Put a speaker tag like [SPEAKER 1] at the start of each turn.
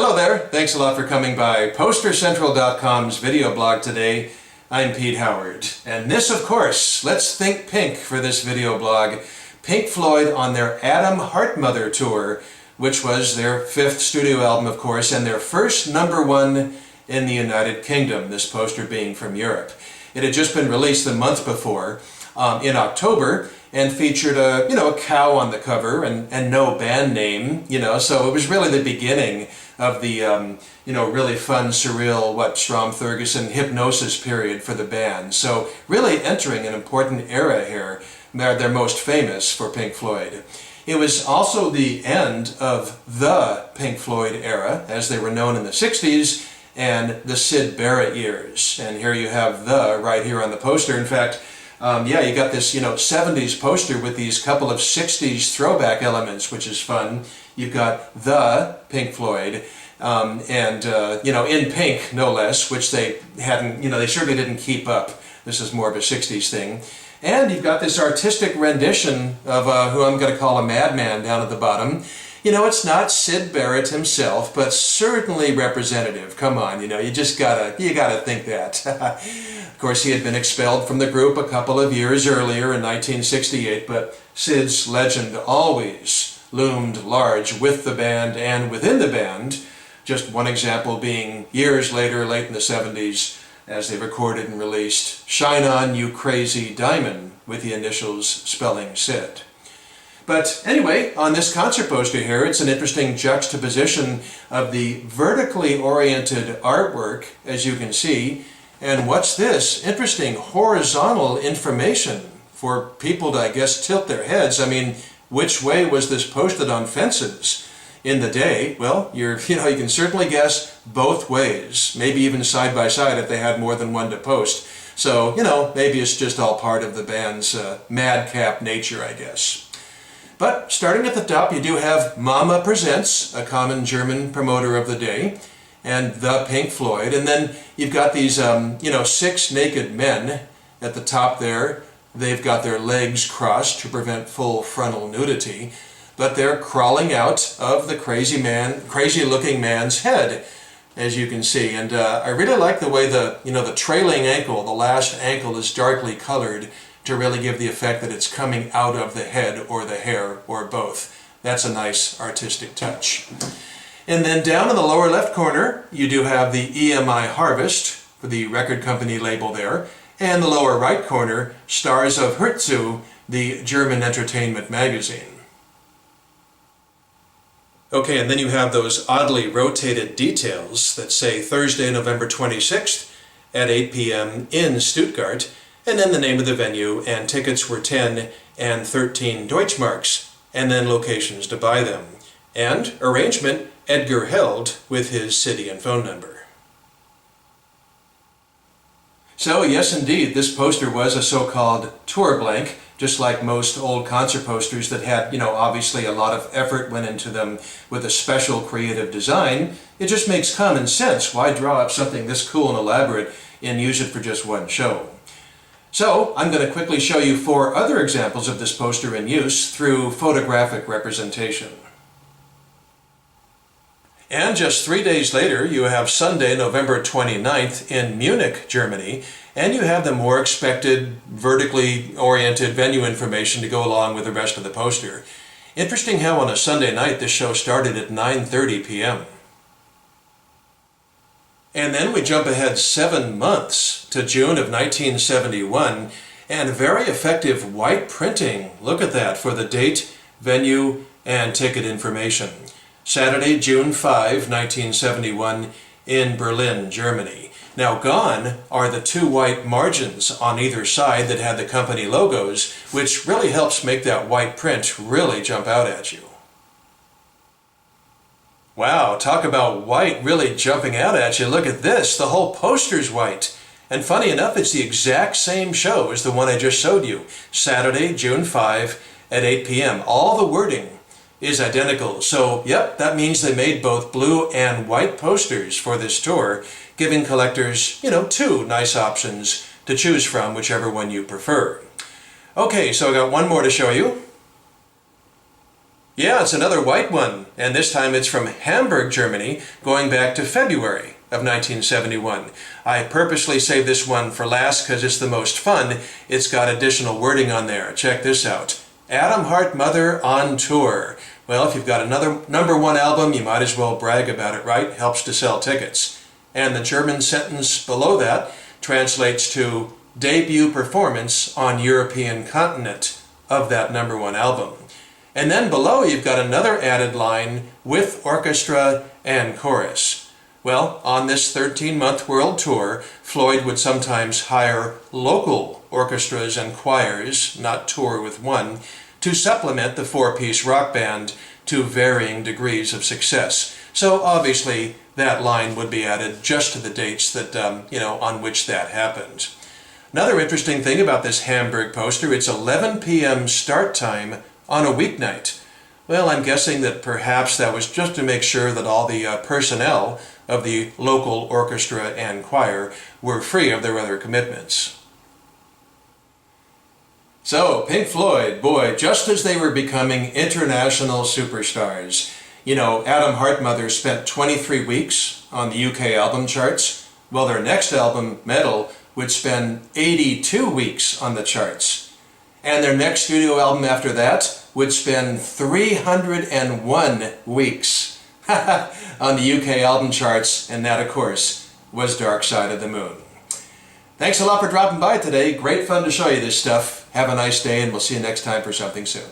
[SPEAKER 1] Hello there, thanks a lot for coming by PosterCentral.com's video blog today. I'm Pete Howard, and this, of course, let's think Pink for this video blog. Pink Floyd on their Adam Heartmother tour, which was their fifth studio album, of course, and their first #1 in the United Kingdom, this poster being from Europe. It had just been released the month before, in October, and featured a cow on the cover and no band name, so it was really the beginning of the really fun, surreal, Strom-Thurgerson hypnosis period for the band. So really entering an important era here. They're most famous for Pink Floyd. It was also the end of the Pink Floyd era, as they were known in the 60s, and the Syd Barrett years. And here you have the right here on the poster. In fact, you got this 70s poster with these couple of 60s throwback elements, which is fun. You've got the Pink Floyd, in pink no less, which they hadn't, they certainly didn't keep up. This is more of a 60s thing. And you've got this artistic rendition of who I'm going to call a madman down at the bottom. It's not Syd Barrett himself, but certainly representative. Come on, you just gotta think that. Of course, he had been expelled from the group a couple of years earlier in 1968, but Syd's legend always loomed large with the band and within the band. Just one example being years later, late in the 70s, as they recorded and released Shine On You Crazy Diamond with the initials spelling Syd. But anyway, on this concert poster here, it's an interesting juxtaposition of the vertically oriented artwork, as you can see, and what's this? Interesting horizontal information for people to, I guess, tilt their heads. I mean, which way was this posted on fences in the day? Well, you can certainly guess both ways, maybe even side by side if they had more than one to post. So, maybe it's just all part of the band's madcap nature, I guess. But starting at the top, you do have Mama Presents, a common German promoter of the day, and the Pink Floyd. And then you've got these, 6 naked men at the top there. They've got their legs crossed to prevent full frontal nudity, but they're crawling out of the crazy-looking man's head, as you can see. And I really like the way the trailing ankle, the last ankle, is darkly colored to really give the effect that it's coming out of the head or the hair or both. That's a nice artistic touch. And then down in the lower left corner, you do have the EMI Harvest for the record company label there, and the lower right corner, Stars of Herzu, the German entertainment magazine. Okay, and then you have those oddly rotated details that say Thursday, November 26th at 8 p.m. in Stuttgart, and then the name of the venue, and tickets were 10 and 13 Deutschmarks, and then locations to buy them. And arrangement, Edgar Held with his city and phone number. So yes indeed, this poster was a so-called tour blank, just like most old concert posters that had, obviously a lot of effort went into them with a special creative design. It just makes common sense. Why draw up something this cool and elaborate and use it for just one show? So I'm going to quickly show you 4 other examples of this poster in use through photographic representation. And just 3 days later, you have Sunday, November 29th in Munich, Germany, and you have the more expected vertically oriented venue information to go along with the rest of the poster. Interesting how on a Sunday night this show started at 9:30 p.m. And then we jump ahead 7 months to June of 1971, and very effective white printing. Look at that for the date, venue, and ticket information. Saturday, June 5, 1971, in Berlin, Germany. Now gone are the 2 white margins on either side that had the company logos, which really helps make that white print really jump out at you. Wow, talk about white really jumping out at you. Look at this, the whole poster's white. And funny enough, it's the exact same show as the one I just showed you. Saturday, June 5 at 8 p.m. All the wording is identical. So, yep, that means they made both blue and white posters for this tour, giving collectors, 2 nice options to choose from, whichever one you prefer. Okay, so I got one more to show you. Yeah, it's another white one, and this time it's from Hamburg, Germany, going back to February of 1971. I purposely saved this one for last because it's the most fun. It's got additional wording on there. Check this out. Adam Hart Mother on tour. Well, if you've got another #1 album, you might as well brag about it, right? Helps to sell tickets. And the German sentence below that translates to debut performance on European continent of that #1 album. And then below you've got another added line with orchestra and chorus. Well, on this 13-month world tour, Floyd would sometimes hire local orchestras and choirs, not tour with one, to supplement the 4-piece rock band to varying degrees of success. So obviously that line would be added just to the dates that, on which that happened. Another interesting thing about this Hamburg poster, it's 11 p.m. start time on a weeknight. Well, I'm guessing that perhaps that was just to make sure that all the personnel of the local orchestra and choir were free of their other commitments. So, Pink Floyd, boy, just as they were becoming international superstars. You know, Adam Hart Mother spent 23 weeks on the UK album charts, while their next album, Metal, would spend 82 weeks on the charts. And their next studio album after that would spend 301 weeks on the UK album charts, and that, of course, was Dark Side of the Moon. Thanks a lot for dropping by today. Great fun to show you this stuff. Have a nice day, and we'll see you next time for something soon.